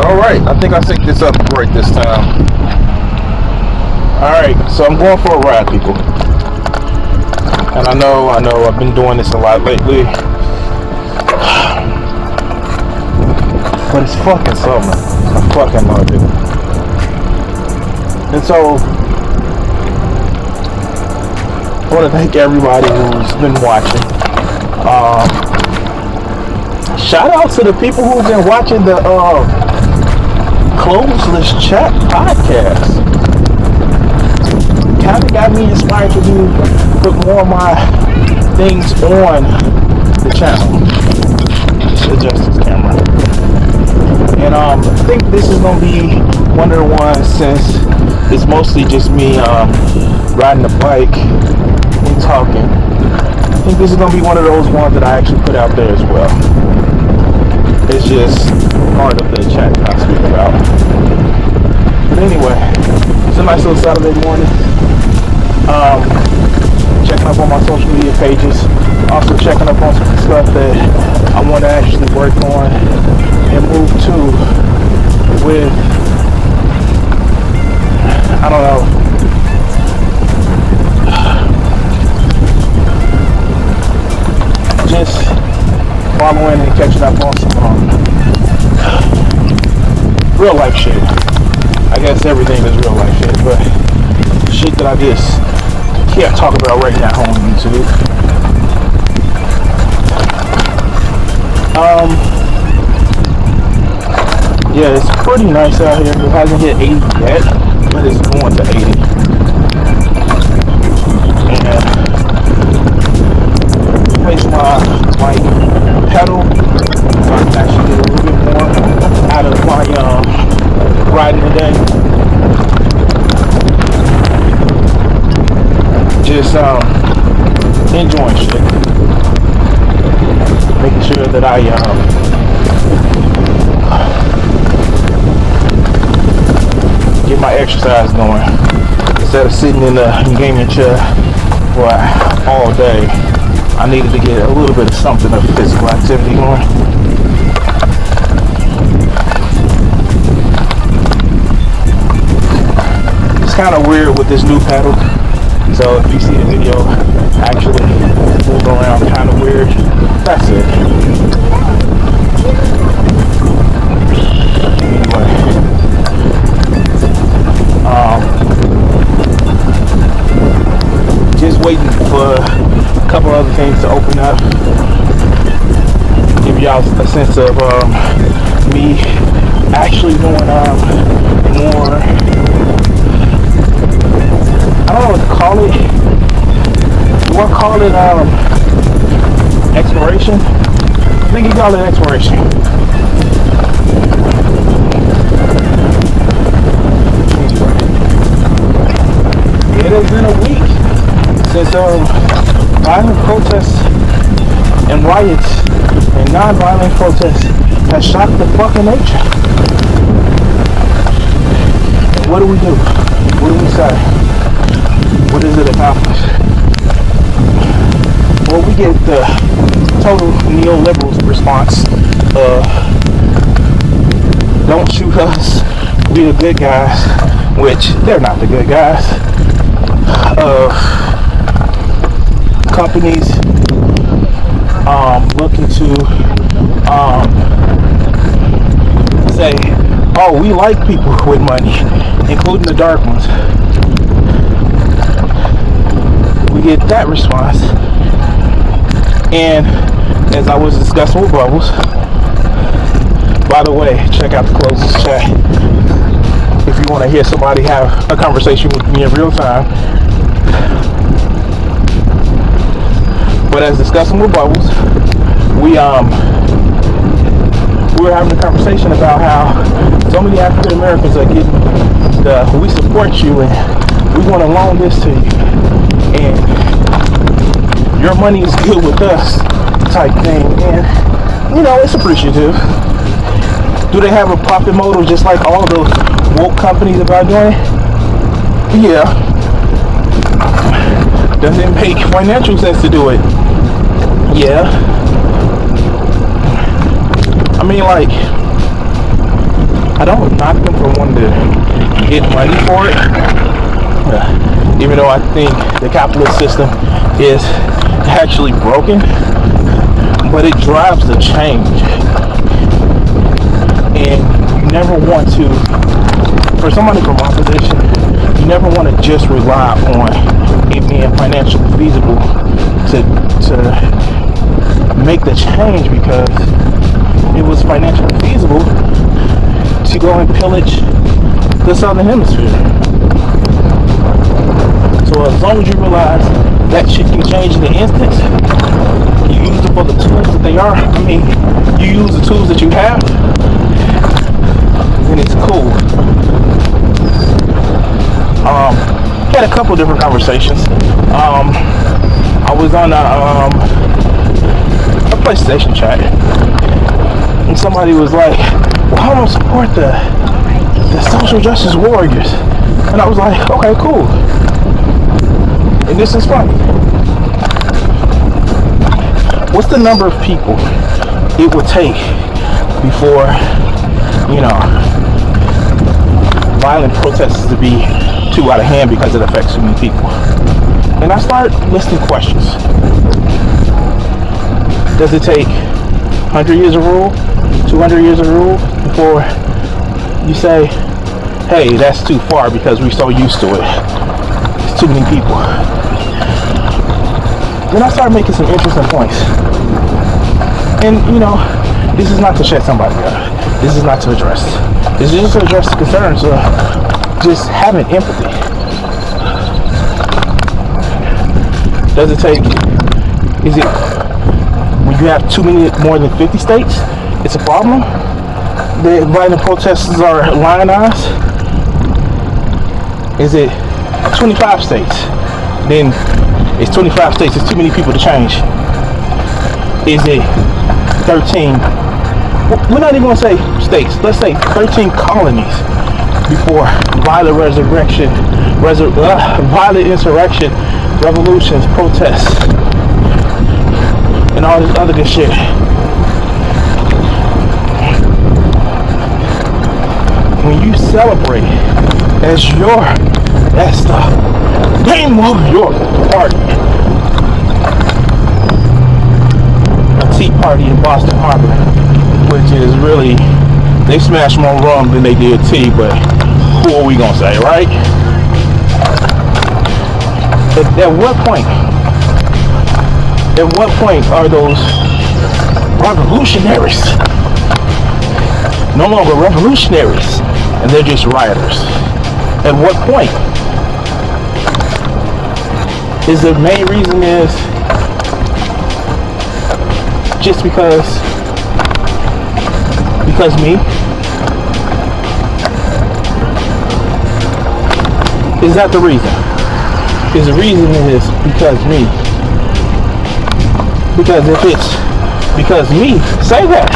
Alright, I think I synced this up right this time. Alright, so I'm going for a ride, people. And I know, I've been doing this a lot lately. But it's fucking summer. I fucking love it. And so, I want to thank everybody who's been watching. Shout out to the people who've been watching the Closeless Chat podcast. Kind of got me inspired to put more of my things on the channel. Just adjust this camera. And I think this is gonna be one of the ones, since it's mostly just me riding the bike and talking. I think this is gonna be one of those ones that I actually put out there as well. It's just part of the chat that I speak about. But anyway, it's a nice little Saturday morning. Checking up on my social media pages. Also checking up on some stuff that I want to actually work on and move to with, I don't know, just following and catching up on some real life shit. I guess everything is real life shit, but shit that I just can't talk about right now on YouTube. Yeah, it's pretty nice out here. It hasn't hit 80 yet, but it's going to 80. And place my pedal so I can actually get a little bit more out of my riding today. Just enjoying shit. Making sure that I get my exercise going instead of sitting in the gaming chair for all day. I needed to get a little bit of something of physical activity going. It's kind of weird with this new pedal. So if you see the video actually move around kind of weird, that's it. Anyway, just waiting for a couple other things to open up. Give y'all a sense of me actually doing more, I don't know what to call it. You want to call it exploration? I think you call it exploration. It has been a week since violent protests and riots and non-violent protests have shocked the fucking nation. And what do we do? What do we say? What does it accomplish? Well, we get the total neoliberal response of don't shoot us, we the good guys, which they're not the good guys. Of companies looking to say, oh, we like people with money, including the dark ones. We get that response. And as I was discussing with Bubbles, by the way, check out the Closest Chat if you want to hear somebody have a conversation with me in real time. But as discussing with Bubbles, we were having a conversation about how so many African Americans are getting the "we support you" and "we want to loan this to you" and "your money is good with us" type thing. And you know, it's appreciative. Do they have a profit motive just like all the woke companies about doing it? Yeah. Does it make financial sense to do it? Yeah. I mean, like, I don't knock them for wanting to get money for it. Even though I think the capitalist system is actually broken, but it drives the change. And you never want to, for somebody from my position, you never want to just rely on it being financially feasible to make the change, because it was financially feasible to go and pillage the southern hemisphere. So as long as you realize that shit can change in an instant, you use them for the tools that they are. I mean, you use the tools that you have, and it's cool. Had a couple different conversations. I was on a PlayStation chat, and somebody was like, well, I don't support the social justice warriors. And I was like, okay, cool. And this is funny. What's the number of people it would take before, violent protests to be too out of hand because it affects so many people? And I started listing questions. Does it take 100 years of rule, 200 years of rule before you say, hey, that's too far because we're so used to it? It's too many people. Then I started making some interesting points. And, this is not to shut somebody up. This is not to address. This is just to address the concerns of just having empathy. Does it take, is it, when you have more than 50 states, it's a problem? The violent protesters are lionized? Is it 25 states? Then it's 25 states, it's too many people to change. Is it 13? We're not even going to say states. Let's say 13 colonies before violent violent insurrection, revolutions, protests, and all this other good shit. When you celebrate as the name of your party, a tea party in Boston Harbor, which is really, they smash more rum than they did tea, but who are we gonna say, right? At what point are those revolutionaries no longer revolutionaries and they're just rioters? At what point? Is the main reason is just because me? Is that the reason? Is the reason is because me? Because if it's because me, say that.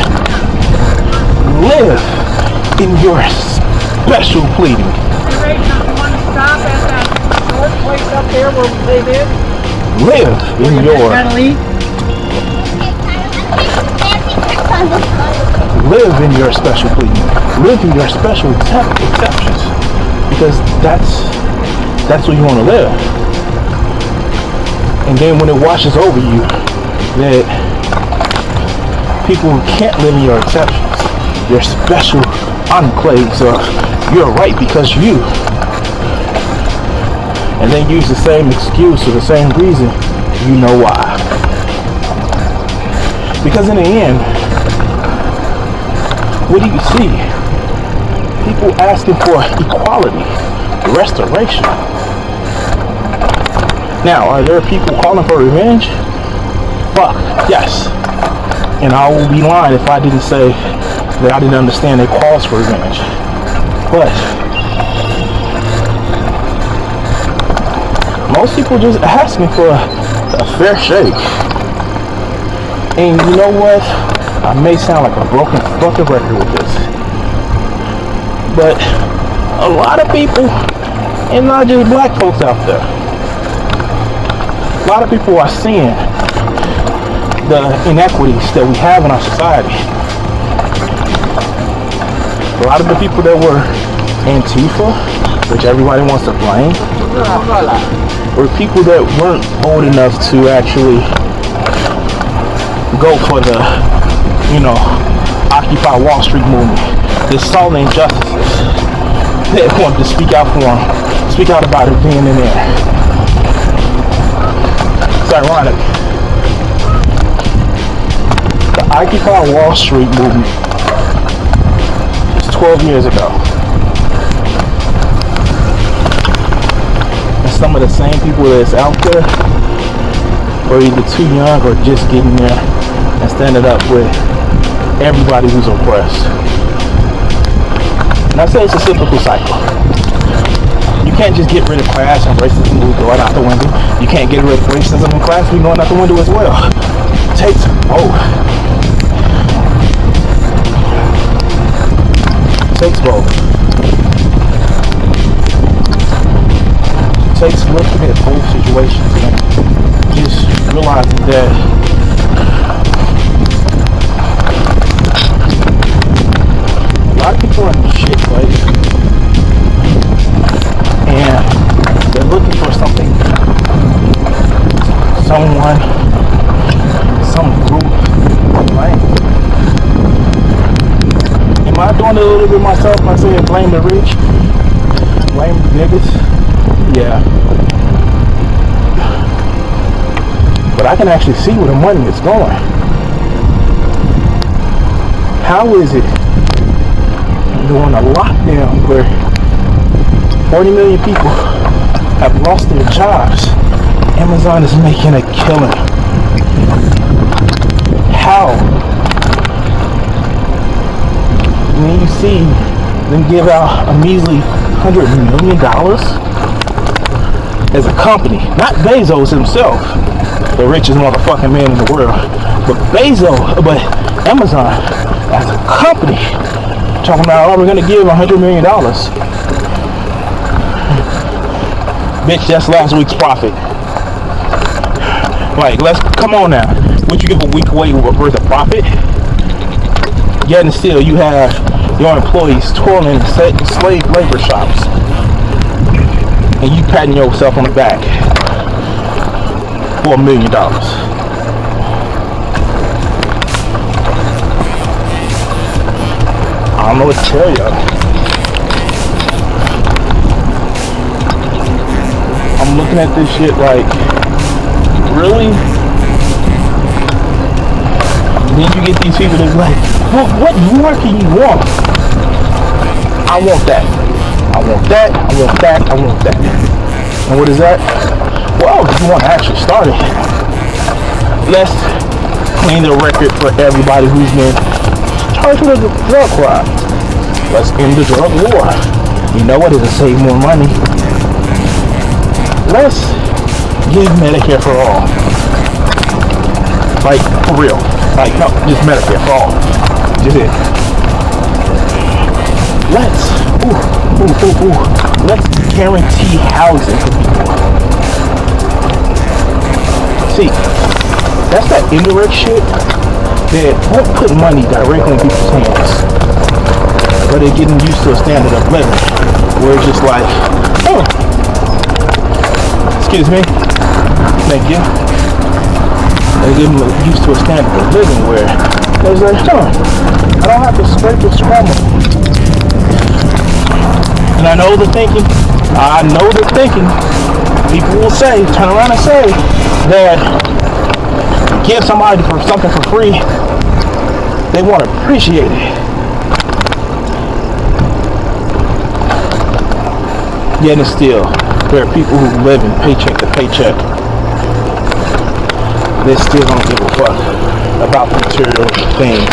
Live in your special pleading. Hey, Ray, you want to stop at that short place up there where they live? Live in your... Live in your special pleading. Live in your special exceptions. Because that's where you want to live. And then when it washes over you, that people can't live in your exceptions, your special enclaves of you're right because you, and then use the same excuse or the same reason, you know why. Because in the end, what do you see? People asking for equality, restoration. Now, are there people calling for revenge? Fuck, yes. And I will be lying if I didn't say that I didn't understand their calls for revenge. But most people just asking for a fair shake. And you know what? I may sound like a broken fucking record with this, but a lot of people, and not just black folks out there, a lot of people are seeing the inequities that we have in our society. A lot of the people that were Antifa, which everybody wants to blame, were people that weren't old enough to actually go for the, Occupy Wall Street movement. They saw the injustices. They wanted to speak out for them, speak out about it being in there. It's ironic. The Occupy Wall Street movement is 12 years ago. And some of the same people that's out there are either too young or just getting there and standing up with everybody who's oppressed. And I say it's a cyclical cycle. You can't just get rid of class and racism going out the window. You can't get rid of racism and class going out the window as well. It takes both. It takes both. It takes looking at both situations and just realizing that a lot of people are in a shit place, and they're looking for something, someone, some group to blame. Am I doing it a little bit myself by saying blame the rich, blame the niggas? Yeah. But I can actually see where the money is going. How is it during a lockdown where 40 million people have lost their jobs, Amazon is making a killing? How? When you see them give out a measly $100 million as a company, not Bezos himself, the richest motherfucking man in the world, but Amazon as a company, talking about, we're gonna give $100 million. Bitch, that's last week's profit. Like, come on now. Would you give a week away worth of profit? Yet and still, you have your employees toiling in slave labor shops, and you patting yourself on the back for $1 million. I don't know what to tell you. I'm looking at this shit like, really? Then you get these people that's like, well, what more can you want? I want that. I want that. I want that. I want that. And what is that? Well, if you want to actually start it, let's clean the record for everybody who's been charged with a drug crime. Let's end the drug war. You know what? It'll save more money. Let's give Medicare for all. Like, for real. Like, no, just Medicare for all. Just it. Let's guarantee housing for people. See, that's that indirect shit that won't put money directly in people's hands, but they're getting used to a standard of living where it's just like, oh, excuse me, thank you. They're getting used to a standard of living where there's like, I don't have to scrape and scramble. And I know the thinking, people will say, turn around and say that give somebody for something for free, they want to appreciate it. Yet and still, there are people who live in paycheck to paycheck. They still don't give a fuck about the material things.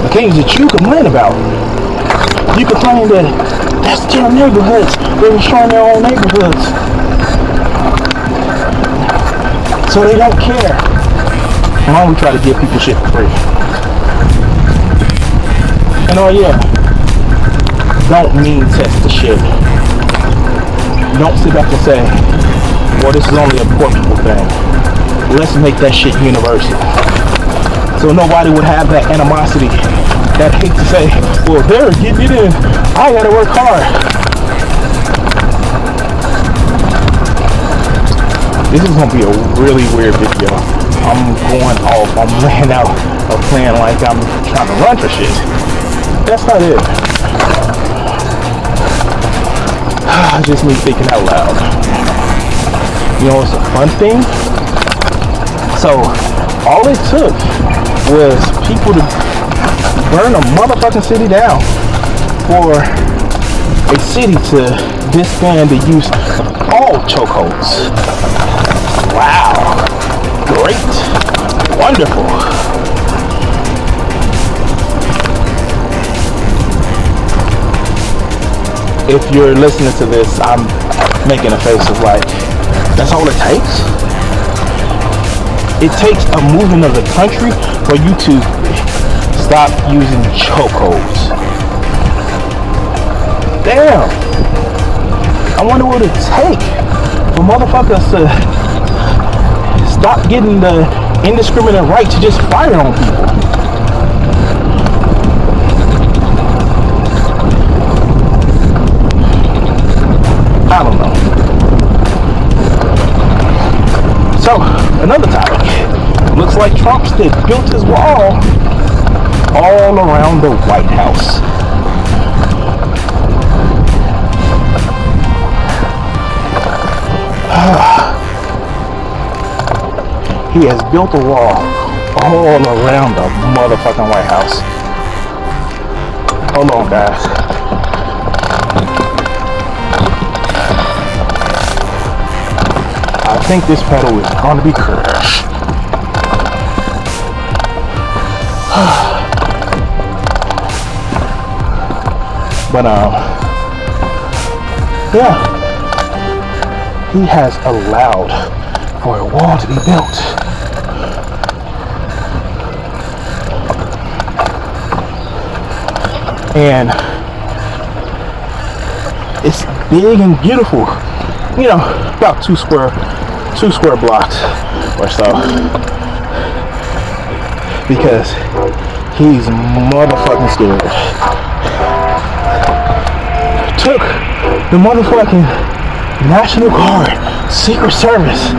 The things that you complain about. You complain that that's their neighborhoods. They're destroying their own neighborhoods. So they don't care. And why don't we try to give people shit for free? And oh yeah, don't mean test the shit. Don't sit back and say, well, this is only a poor people thing. Let's make that shit universal. So nobody would have that animosity, that hate to say, well, they're getting it in, I gotta work hard. This is gonna be a really weird video. I'm going off, I'm laying out a plan like I'm trying to run for shit. That's not it. Just me thinking out loud. You know, it's a fun thing. So, all it took was people to burn a motherfucking city down for a city to disband the use of all chokeholds. Wow. Great. Wonderful. If you're listening to this, I'm making a face of like, that's all it takes? It takes a movement of the country for you to stop using chokeholds. Damn. I wonder what it take for motherfuckers to stop getting the indiscriminate right to just fire on people. I don't know. So, another topic. Looks like Trump's built his wall all around the White House. He has built a wall all around the motherfucking White House. Hold on, guys. I think this pedal is going to be crushed. But yeah, he has allowed for a wall to be built. And it's big and beautiful. You know, about two square blocks or so. Because he's motherfucking scared. Took the motherfucking National Guard, Secret Service,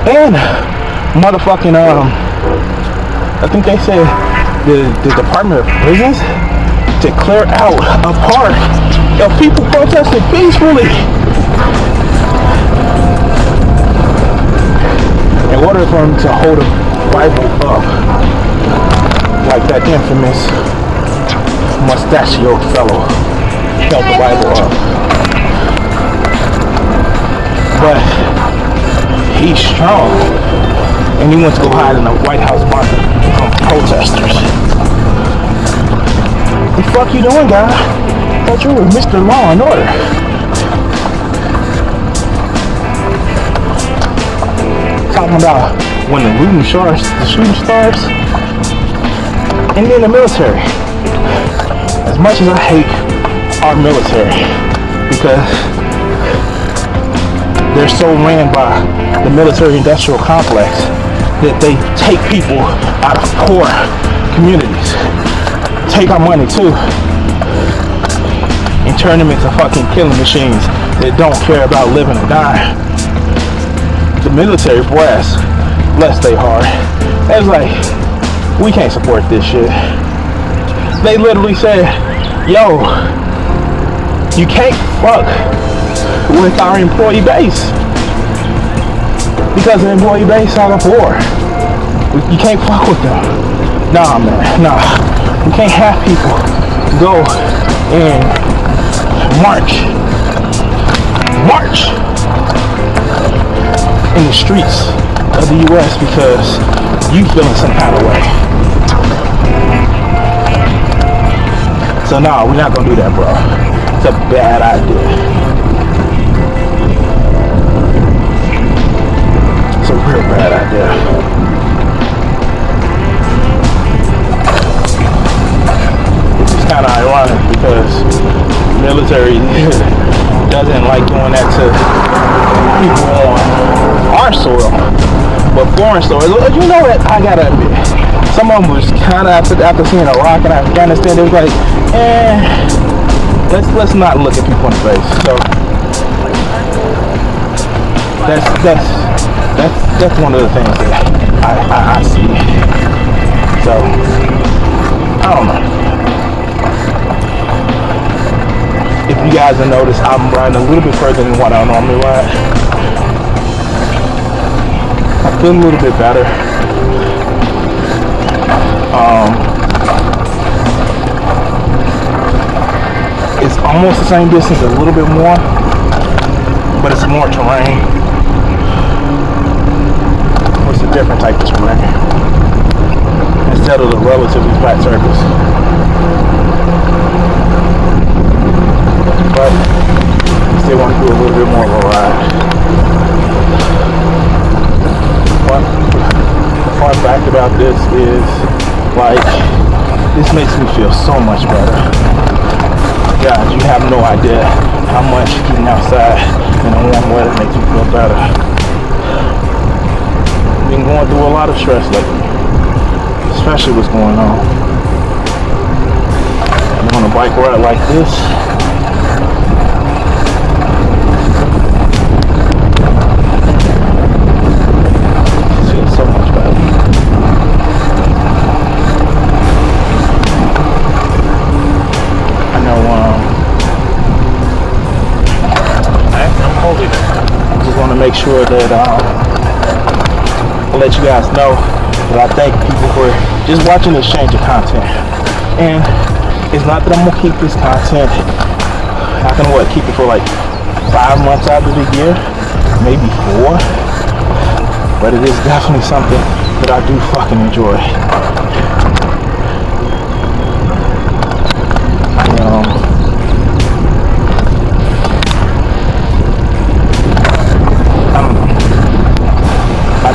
and motherfucking I think they said the Department of Prisons to clear out a park of people protesting peacefully. In order for him to hold a Bible up, like that infamous mustachioed fellow held the Bible up. But he's strong, and he went to go hide in the White House bunker from protesters. The fuck you doing, guy? Thought you were Mr. Law and Order. Talking about when the shooting starts, and then the military. As much as I hate our military, because they're so ran by the military-industrial complex that they take people out of poor communities, take our money too, and turn them into fucking killing machines that don't care about living or dying. The military brass, bless they heart, it's like, we can't support this shit. They literally said, yo, you can't fuck with our employee base because the employee base out of war. You can't fuck with them. Nah, man, nah. We can't have people go and march in the streets of the U.S. because you feeling some kind of way. So no, we're not gonna do that, bro. It's a bad idea. It's a real bad idea. Which is kind of ironic because the military doesn't like doing that to people on our soil, but foreign soil. You know what? I gotta admit, some of them was kind of after seeing Iraq and Afghanistan, they was like, let's not look at people in the face. So that's one of the things that I see. So I don't know. If you guys have noticed, I'm riding a little bit further than what I normally ride. I feel a little bit better. It's almost the same distance, a little bit more, but it's more terrain. It's a different type of terrain instead of the relatively flat surface. But still want to do a little bit more of a ride. The fun fact about this is, like, this makes me feel so much better. Guys, you have no idea how much getting outside in the warm weather makes me feel better. Been going through a lot of stress lately, especially what's going on. And on a bike ride like this, it feels so much better. I know, I'm holding it. I just want to make sure that I'll let you guys know that I thank people for just watching this change of content. And it's not that I'm gonna keep this content. I can keep it for like 5 months out of the year, maybe 4. But it is definitely something that I do fucking enjoy. I don't know. I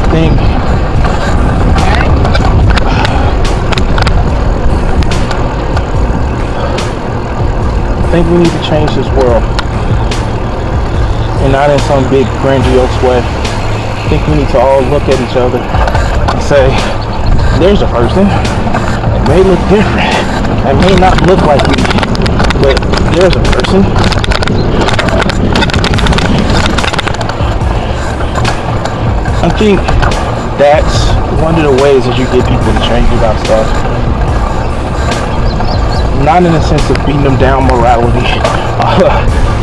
think we need to change this world, and not in some big grandiose way. I think we need to all look at each other and say, there's a person. It may look different. It may not look like me, but there's a person. I think that's one of the ways that you get people to change about stuff. Not in the sense of beating them down morality,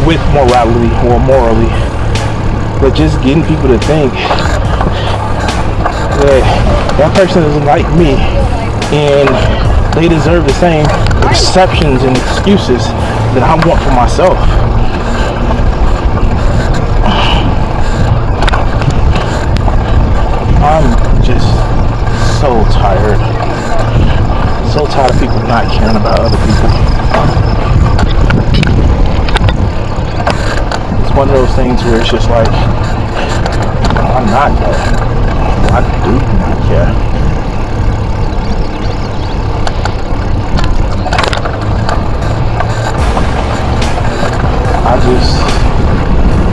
with morality or morally, but just getting people to think that that person isn't like me and they deserve the same exceptions and excuses that I want for myself. I'm just so tired. So tired of people not caring about other people. It's one of those things where it's just like, I'm not there. I do not care. I just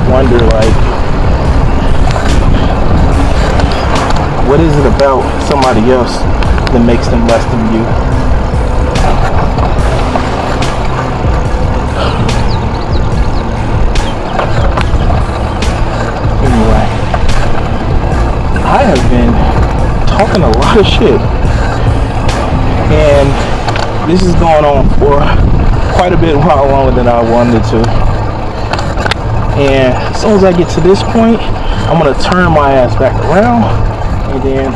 wonder, like, what is it about somebody else that makes them less than you? Anyway, I have been talking a lot of shit, and this is going on for quite a bit while longer than I wanted to. And as soon as I get to this point, I'm gonna turn my ass back around, and then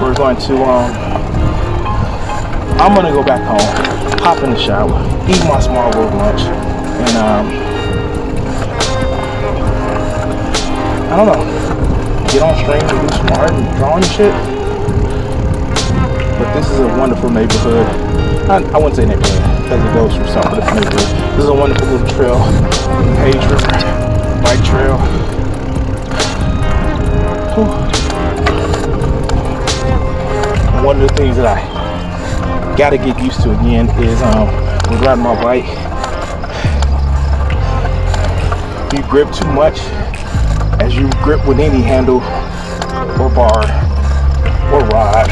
we're going to I'm gonna go back home, hop in the shower, eat my small little lunch, and I don't know, get on stream and do some art and drawing and shit. But this is a wonderful neighborhood. I wouldn't say neighborhood, because it goes through some of the neighborhood. This is a wonderful little trail, Page River, bike trail. And one of the things that I gotta get used to again is with riding my bike. If you grip too much, as you grip with any handle or bar or rod,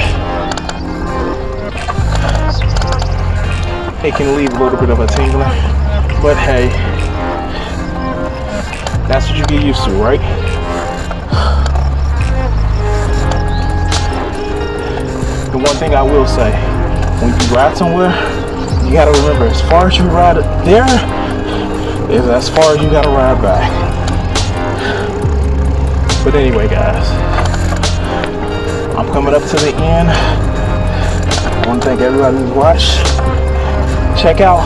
it can leave a little bit of a tingling. But hey, that's what you get used to, right? The one thing I will say, when you ride somewhere, you gotta remember, as far as you ride there is as far as you gotta ride back. But anyway, guys, I'm coming up to the end. I want to thank everybody who's watched. Check out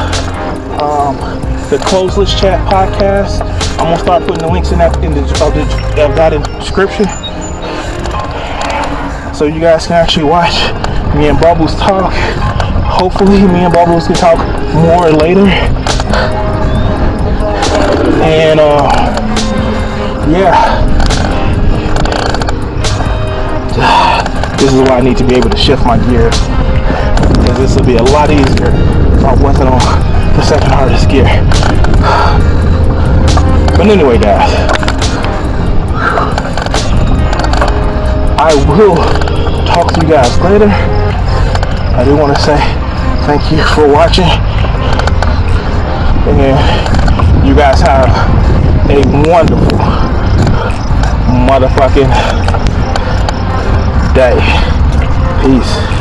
the Closeless Chat podcast. I'm gonna start putting the links in that in the description, so you guys can actually watch me and Bubbles talk. Hopefully, me and Bubbles can talk more later. And yeah, this is why I need to be able to shift my gears, because this will be a lot easier if I wasn't on the second hardest gear. But anyway, guys, I will talk to you guys later. I do want to say thank you for watching, and you guys have a wonderful motherfucking day. Peace.